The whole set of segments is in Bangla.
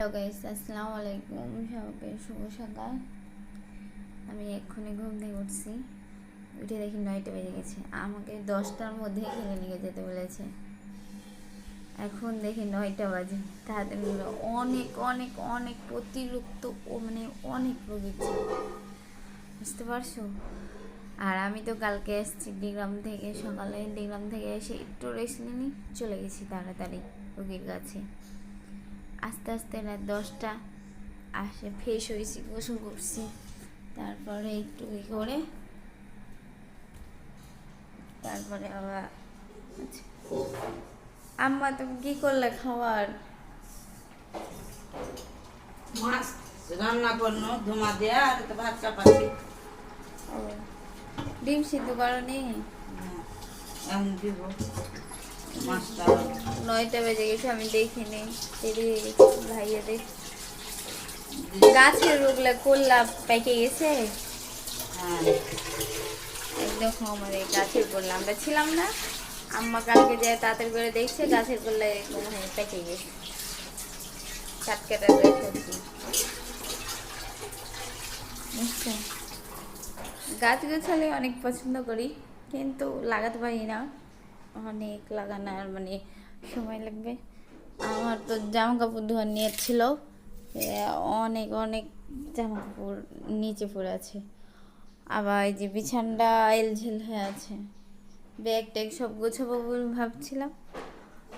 হ্যালো গাইস, আসসালামু আলাইকুম। সবাইকে শুভ সকাল। আমি এক্ষুনি ঘুম থেকে উঠছি, উঠে দেখি 9টা বেজে গেছে। আমাকে 10টার মধ্যে খেলে নিয়ে যেতে বলেছে। এখন দেখি 9টা বাজে। তাদের অনেক অনেক অনেক অতিরিক্ত মানে অনেক রোগী ছিল, বুঝতে পারছো? আর আমি তো কালকে এসেছি ডিগ্রাম থেকে, সকালে ডিগ্রাম থেকে এসে একটু রেস্ট নিয়ে চলে গেছি তাড়াতাড়ি রোগীর কাছে। আস্তে আস্তে রাত 10টা আসে, ফ্রেশ হয়েছি, গোসল করছি, তারপরে একটু করে তারপরে আবার আচ্ছা আম্মা তুমি কি করলে খাবার? মাছ রান্না করলো ধুমা দেয়া আর তো ভাত চাপাতি। ও, ডিম সিদ্ধ করনি? এখন দিব মাছটা। 9টা বেজে গেছে, আমি দেখিনি, দেরি হয়ে গেছে। ভাইয়া দেখ গাছের ওগুলা করলা পেকে গেছে। হ্যাঁ, একদম আমার এই গাছের করলা আমরা ছিলাম না, আম্মা কালকে যায় তাড়াতাড়ি করে দেখছে গাছের করলা এরকম হয়ে পেকে গেছে, কাটকাটা করে সবজি। বুঝছো, গাছ গাছালি অনেক পছন্দ করি, কিন্তু লাগাতে পারি না। অনেক লাগানোর মানে সময় লাগবে। আমার তো জামা কাপড় ধোয়ার নিয়ে ছিল, অনেক অনেক জামা কাপড় নিচে পড়ে আছে। আবার এই যে বিছানটা এলঝেল হয়ে আছে, ব্যাগ ট্যাগ সব গোছাবো বলে ভাবছিলাম,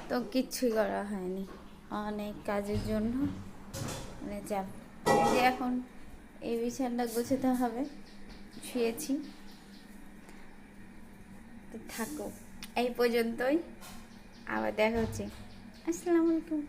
তো কিচ্ছুই করা হয়নি অনেক কাজের জন্য। মানে চাপ, এই যে এখন এই বিছানটা গোছাতে হবে, শুয়েছি। তো থাকো এই পর্যন্তই, আবার দেখা হচ্ছে। আসসালামু আলাইকুম।